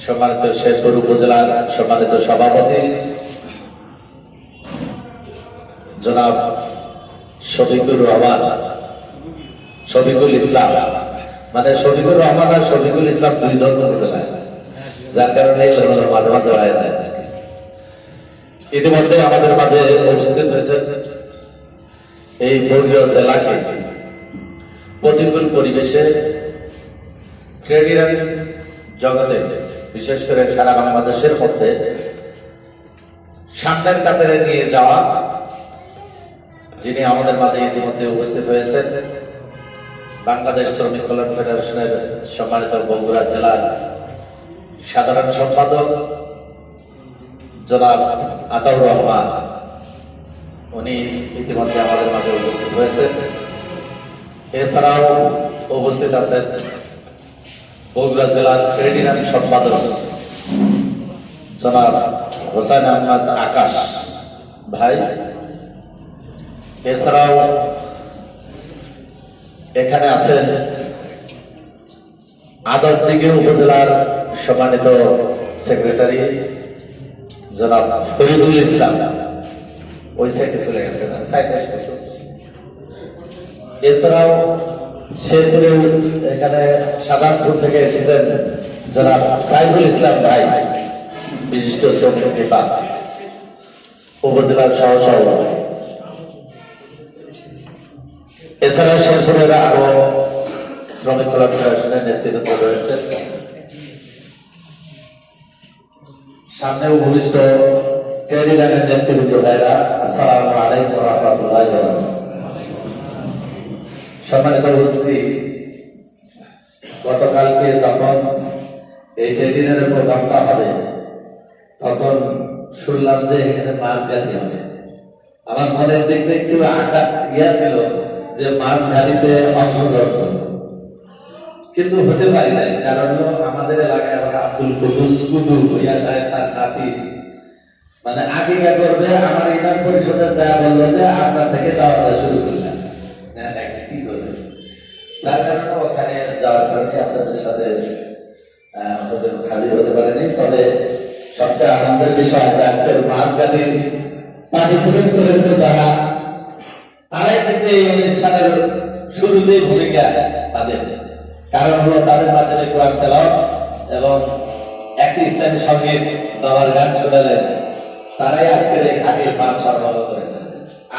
সম্মানিত শেরপুর উপজেলার সম্মানিত সভাপতি জনাব শফিকুর রহমান, শফিকুল ইসলাম, মানে শফিকুর রহমান আর শফিকুল ইসলাম দুইজন উপজেলায়, যার কারণে মাঝে মাঝে হয়ে যায়। ইতিমধ্যে আমাদের মাঝে উপস্থিত হয়েছে এই বগুড়া জেলাকে প্রতিকূল পরিবেশে ট্রেড জগতে, বিশেষ করে সারা বাংলাদেশের মধ্যে সামনের কাতারে নিয়ে যাওয়া যিনি আমাদের মাঝে ইতিমধ্যে উপস্থিত হয়েছেন, বাংলাদেশ শ্রমিক কল্যাণ ফেডারেশনের সম্মানিত বগুড়া জেলার সাধারণ সম্পাদক জনাব আতাউর রহমান, উনি ইতিমধ্যে আমাদের মাঝে উপস্থিত হয়েছেন। এছাড়াও উপস্থিত আছেন বগুড়া জেলার ট্রেড ইউনিয়ন সম্পাদক জনাব হোসেন আহমদ আকাশ ভাই। এছাড়াও এখানে আছেন আদরদিঘি উপজেলার সম্মানিত সেক্রেটারি জনাব ফরিদুল ইসলাম, ওই সাইডে চলে গেছেন। এছাড়াও শেরপুরে এখানে সাদাপুর থেকে এসেছেন জনাব সাইফুল ইসলাম ভাই, বিশিষ্ট শ্রমিক নেতা, উপজেলার সহ সভাপতি। এছাড়াও শেরপুরের আরো শ্রমিক কল্যাণ ফেডারেশনের নেতৃত্ব রয়েছে। সামনে উপবিষ্ট ট্রেড ইউনিয়নের নেতৃত্ব ভাইরা, আসসালামু আলাইকুম ওয়া রাহমাতুল্লাহি ওয়া বারাকাতুহু। সম্মানিত উপস্থিতি, গতকালকে যখন এই ট্রেড ইউনিয়নের প্রোগ্রামটা হবে তখন শুনলাম যে এখানে মাছ গাড়ি হবে। আমার মনের দিকে একটু আঘাত ছিল যে মাছ গাড়িতে অংশগ্রহণ, কিন্তু হতে পারি নাই। কারণ আমাদের এলাকায় আবার আব্দুল কুদুস কুদু ভূঁইয়া সাহেব তার নাতি মানে আকিকা করবে, আমার ইউনিয়ন পরিষদে যা বললো যে আপনার থেকে যাওয়া শুরু করলেন, কি করবে, তার কারণে ওখানে যাওয়ার কারণে আপনাদের সাথে আমাদের হাজির হতে পারেনি। তবে সবচেয়ে আনন্দের বিষয় আজকের মাছ গাড়ির পার্টিসিপেট করেছে যারা, তারাই কিন্তু এই অনুষ্ঠানের শুরুতেই ভূমিকা তাদের, কারণ হলো তাদের মাধ্যমে কোরআন তেলাওয়াত এবং একটি ইসলামী সঙ্গীত বাবার গান শোনালেন, তারাই আজকের এই ঘাটের মাছ সরবরাহ করেছেন।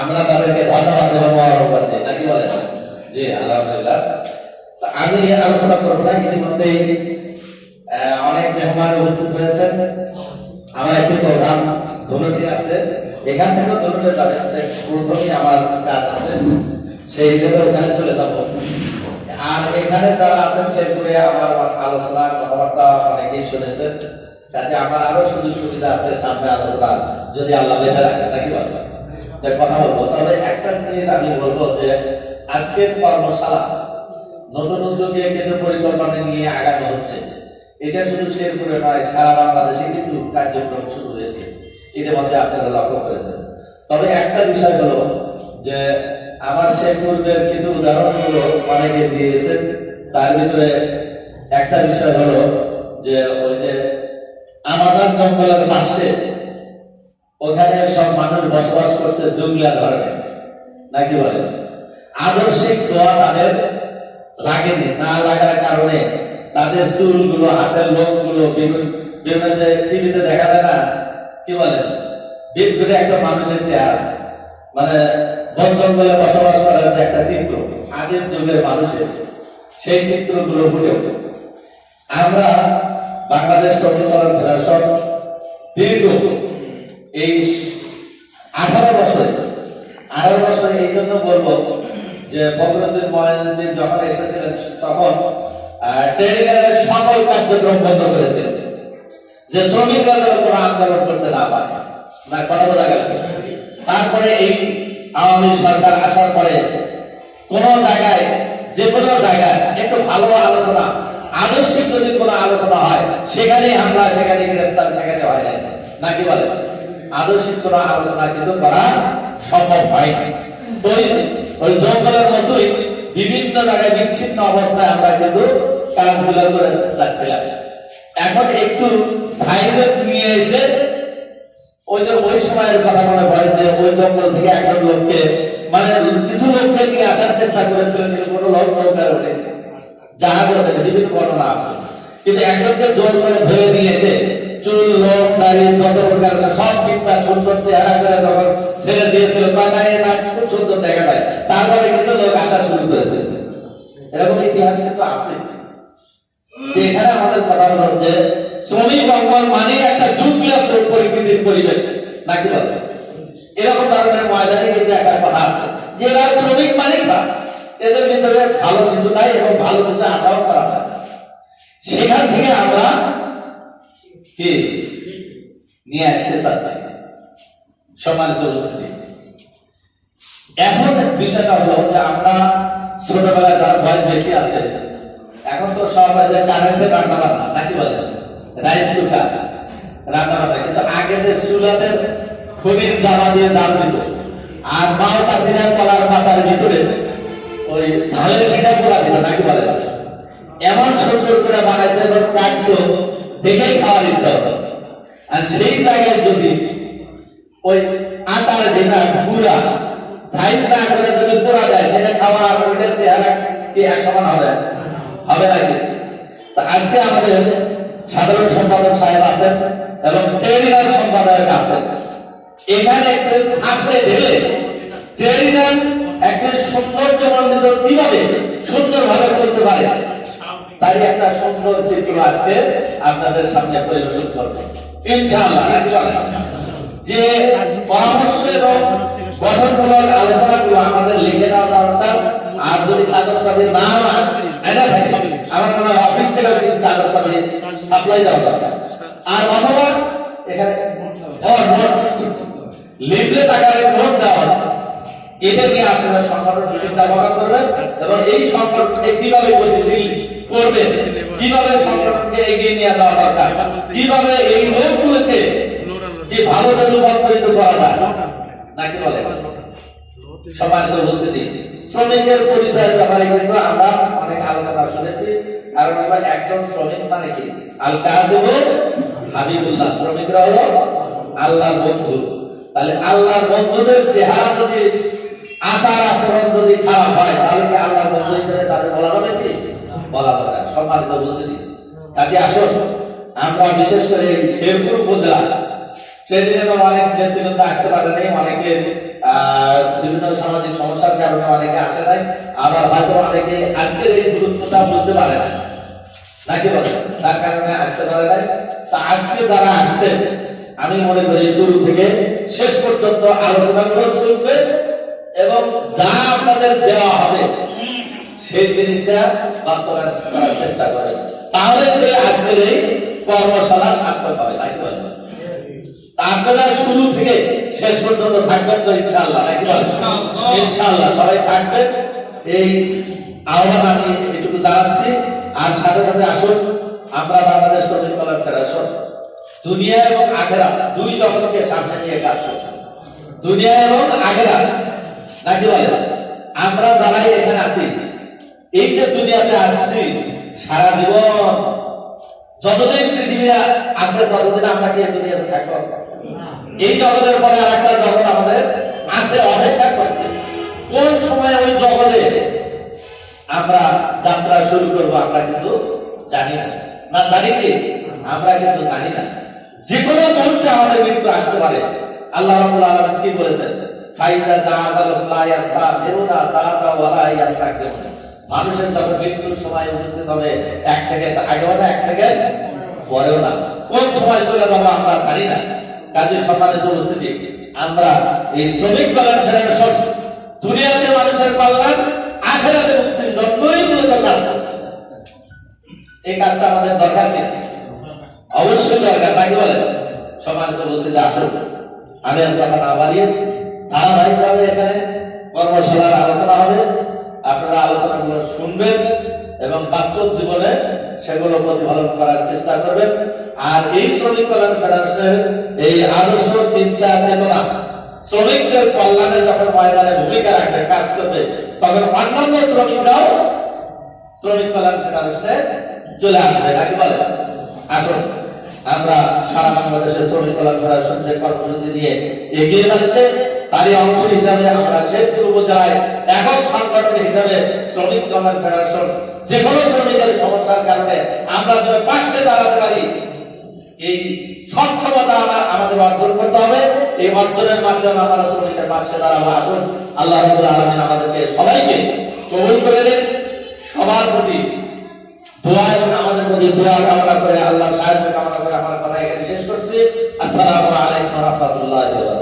আমরা তাদেরকে ধন্যবাদ এবং মহব্বত দিই, নাকি বলেন? জি আলহামদুলিল্লাহ। আমি আলোচনা করবো না, ইতিমধ্যে অনেক মেহমান উপস্থিত হয়েছেন। আমার একটি প্রোগ্রাম ধনুটি আছে, এখান থেকে ধনুটে যাবে, প্রথমেই আমার কাজ আছে, সেই হিসেবে ওখানে চলে যাব। আর এখানে যারা আছেন শেরপুরে আমার আলোচনা কথাবার্তা অনেকেই শুনেছেন, কাজে আমার আরো সুযোগ সুবিধা আছে সামনে আলোচনা, যদি আল্লাহ বেঁচে রাখে, নাকি বলবো কথা বলবো। তবে একটা জিনিস আমি বলবো যে আজকের কর্মশালা নতুন উদ্যোগে কেন্দ্র পরিকল্পনা নিয়ে আগানো হচ্ছে। এটা শুধু শেরপুরে নয়, সারা বাংলাদেশে কিন্তু কার্যক্রম শুরু হয়েছে, ইতিমধ্যে আপনারা লক্ষ্য করেছেন। তবে একটা বিষয় হলো যে আমার শেরপুরের কিছু উদাহরণগুলো অনেকে দিয়েছেন, তার ভিতরে একটা বিষয় হলো যে ওই যে আমাদের জঙ্গলের পাশে ওখানে সব মানুষ বসবাস করছে জঙ্গলা ধরনের, নাকি বলে আদর্শিক ছোঁয়া তাদের লাগেনি, না লাগার কারণে তাদের চুলগুলো, হাতের লোকগুলো বিভিন্ন টিভিতে দেখা যায় না, কি বলে বেশ করে একটা মানুষের চেহারা, মানে বন জঙ্গলে বসবাস করার যে একটা চিত্র আগের যুগের মানুষের, সেই চিত্রগুলো ফুটে ওঠে। আমরা বাংলাদেশ শ্রমিক কল্যাণ ফেডারেশন দীর্ঘ এই 18 বছরে এই জন্য বলবো যে ফখরুদ্দিন মঈনুদ্দিন যখন এসেছিলেন তখন ট্রেড ইউনিয়নের সকল কার্যক্রম বন্ধ করেছিলেন, যে শ্রমিকরা যেন কোনো আন্দোলন করতে না পারে, না কথা বলা গেল। তারপরে এই আওয়ামী সরকার আসার পরে কোন জায়গায়, যে কোনো জায়গায় একটু ভালো আলোচনা, আদর্শিক যদি কোনো আলোচনা হয় সেখানেই হামলা, সেখানে গ্রেফতার, সেখানে হয় নাই, নাকি বলে আদর্শিক কোনো আলোচনা কিন্তু করা সম্ভব হয়। ওই জঙ্গলের মতোই বিভিন্ন জায়গায় বিচ্ছিন্ন অবস্থায় আমরা কিন্তু কাজগুলো করে যাচ্ছিলাম। এখন একটু সাইডে নিয়ে এসে ওই যে ওই সময়ের কথা মনে পড়ে যে ওই জঙ্গল থেকে একজন লোককে মানে কিছু লোককে নিয়ে আসার চেষ্টা করেছিলেন, কিন্তু কোনো লোক নৌকায় ওঠে জাহাজ ওঠে, বিভিন্ন ঘটনা আছে, কিন্তু একজনকে জোর করে ধরে নিয়েছে, চুল লোক দাড়ি যত প্রকার সব মিথ্যা সুন্দর চেহারা করে যখন ছেড়ে দিয়েছিল খুব সুন্দর দেখা যায়, তারপরে কিন্তু লোক আসা শুরু করেছে। এরকম ইতিহাস কিন্তু আছে। এখানে আমাদের কথা হলো যে শ্রমিক অঙ্গন মানে একটা যুগীয় পরিস্থিতির পরিবেশ নাকি বলে, এরকম ধরনের ময়দানে কিন্তু একটা কথা আছে যে এরা শ্রমিক মালিকরা, এদের ভিতরে ভালো কিছু নাই এবং ভালো কিছু আশাও করা হয়। সেখান থেকে আমরা কি নিয়ে আসতে চাচ্ছি সম্মানিত উপস্থিতি। এখন বিষয়টা হলো যে আমরা ছোটবেলায় যারা বয়স বেশি আছে, এখন তো সব কারেন্টে রান্না বান্না নাকি বলে, রাইস কুকার রান্না বান্না, কিন্তু আগে যে চুলাতে খনির জ্বালা দিয়ে জাল দিত, আর মাছ চাষিরা কলার পাতার ভিতরে ওই ঝালের পিঠা পোড়া দিত নাকি বলে, এমন সুন্দর করে বানাইতে এবং কাটতো দেখেই খাওয়ার ইচ্ছা হতো। আর সেই জায়গায় যদি ওই আটার যেটা গুঁড়া সাইড না করে যদি পোড়া যায়, সেটা খাওয়া আমাদের চেহারা কি এক সমান হবে হবে নাকি? তা আজকে আমাদের সাধারণ সম্পাদক সাহেব আছেন এবং ট্রেডিনার সম্পাদক আছেন, এখানে একটু ছাঁচে ঢেলে ট্রেডিনার একজন সৌন্দর্যমণ্ডিত কিভাবে সুন্দরভাবে চলতে পারে তাই একটা সুন্দর চিত্র আজকে আপনাদের সামনে পরিবেশন করবে ইনশাআল্লাহ। যে পরামর্শ এবং গঠনমূলক আলোচনাগুলো আমাদের লিখে নেওয়া দরকার, আর যদি কাগজপাতি না আমার মনে হয় অফিস থেকে কিছু কাগজপাতি সাপ্লাই দেওয়া দরকার, আর অথবা এখানে লিফলেট আকারে নোট দেওয়া এটা নিয়ে আপনারা সংগঠন চিন্তা করবেন এবং এই সংগঠনকে কিভাবে গতিশীল করবে, কিভাবে সংগঠনকে এগিয়ে নিয়ে যাওয়া দরকার, কিভাবে এই লোকগুলোকে যে ভালো রূপান্তরিত করা যায় নাকি বলে। সম্মানিত উপস্থিতি, শ্রমিকের পরিচয়ের ব্যাপারে কিন্তু আমরা অনেক আলোচনা শুনেছি, কারণ এবার একজন শ্রমিক মানে কি আল কাযিবু হাবিবুল্লাহ, শ্রমিকরা হলো আল্লাহর বন্ধু। তাহলে আল্লাহর বন্ধুদের চেহারা যদি আচার আচরণ যদি খারাপ হয়, তাহলে কি আল্লাহর বন্ধু হিসেবে তাদের বলা হবে কি বলা হবে না। সম্মানিত উপস্থিতি, কাজে আসুন আমরা বিশেষ করে শেরপুর উপজেলা সেদিনে তো অনেক নেতৃবৃন্দ আসতে পারে নাই, অনেকে বিভিন্ন সামাজিক সমস্যার কারণে অনেকে আসে নাই, আবার হয়তো অনেকে আজকের এই গুরুত্বটা বুঝতে পারে না নাকি বলে, তার কারণে আসতে পারে নাই। তা আজকে যারা আসছে আমি মনে করি শুরু থেকে শেষ পর্যন্ত আলোচনাগুলো শুনবে এবং যা আপনাদের দেওয়া হবে সেই জিনিসটা বাস্তবায়ন করার চেষ্টা করবে, তাহলে সে আজকের এই কর্মশালা সার্থক হবে নাকি বলে। আপনারা শুরু থেকে শেষ পর্যন্ত থাকবেন তো ইনশাআল্লাহ নাকি বলে, ইনশাআল্লাহ সবাই থাকবেন এই আহ্বান আমি এটুকু জানাচ্ছি। আর সাথে সাথে আসুন আমরা বাংলাদেশ শ্রমিক কল্যাণ ফেডারেশন দুনিয়া এবং আখেরাত দুই জগৎকে সামনে নিয়ে কাজ করছি, দুনিয়া এবং আখেরাত নাকি বলে। আমরা যারাই এখানে আছি, এই যে দুনিয়াতে আসছি, সারা জীবন যতদিন পৃথিবী আছে ততদিন আমরা কি দুনিয়াতে থাকবো? এই জগতের পরে আর একটা জগৎ আমাদের আছে, অপেক্ষা করছে। কোন সময় ওই জগতে আমরা যাত্রা শুরু করবো আমরা কিন্তু জানি না, না জানি কি আমরা কিন্তু জানি না। যে কোনো মুহূর্তে আমাদের মৃত্যু আসতে পারে। আল্লাহ রাব্বুল আলামিন কি বলেছেন, ফাইদা জাআল লা ইয়াস্তাগফিরুনা সাআতা ওয়া লা ইয়াস্তাগফিরুন, মানুষের যখন মৃত্যুর সময় উপস্থিত হবে এক সেকেন্ড আগেও না এক সেকেন্ড পরেও না, কোন সময় চলে যাবো আমরা জানি না। কাজে সম্মানিত উপস্থিতি, আমরা এই শ্রমিক কল্যাণ ফেডারেশন দুনিয়াতে মানুষের কল্যাণ আখেরাতে মুক্তির জন্যই মূলত কাজ করছে। এই কাজটা আমাদের দরকার নেই, অবশ্যই দরকার নাকি বলে। সম্মানিত উপস্থিতি, আসুন আমি আর কথা না বাড়িয়ে ধারাবাহিকভাবে এখানে কর্মশালার আলোচনা হবে, আপনারা আলোচনাগুলো শুনবেন এবং বাস্তব জীবনে সেগুলো প্রতিফলন করার চেষ্টা করবেন। আর এই শ্রমিক কল্যাণ ফেডারেশনের এই আদর্শ চিন্তা চেতনা শ্রমিকদের কল্যাণে যখন ময়দানে ভূমিকা রাখবে, কাজ করবে, তখন অন্যান্য শ্রমিকরাও শ্রমিক কল্যাণ ফেডারেশনে চলে আসবে নাকি বলে। আসুন আমরা সারা বাংলাদেশের শ্রমিক কল্যাণ ফেডারেশন যে কর্মসূচি নিয়ে এগিয়ে যাচ্ছে তারই অংশ হিসাবে আমরা শেরপুর উপজেলায় একক সংগঠন হিসাবে শ্রমিক কল্যাণ ফেডারেশন যে কোনো শ্রমিকের সমস্যার কারণে আমরা যেন পাশে দাঁড়াতে পারি, এই সক্ষমতা আমাদের অর্জন করতে হবে। এই অর্জনের মাধ্যমে আমরা শ্রমিকের পাশে দাঁড়াবো। আসুন আল্লাহ রাব্বুল আলামিন আমাদেরকে সবাইকে কবুল করে নেন। সবার প্রতি দোয়া এবং আমাদের প্রতি দোয়া কামনা করে, আল্লাহ সাহায্য কামনা করে আমার কথা এখানে শেষ করছি। আসসালামু আলাইকুম ওয়া রাহমাতুল্লাহি ওয়া বারাকাতুহু।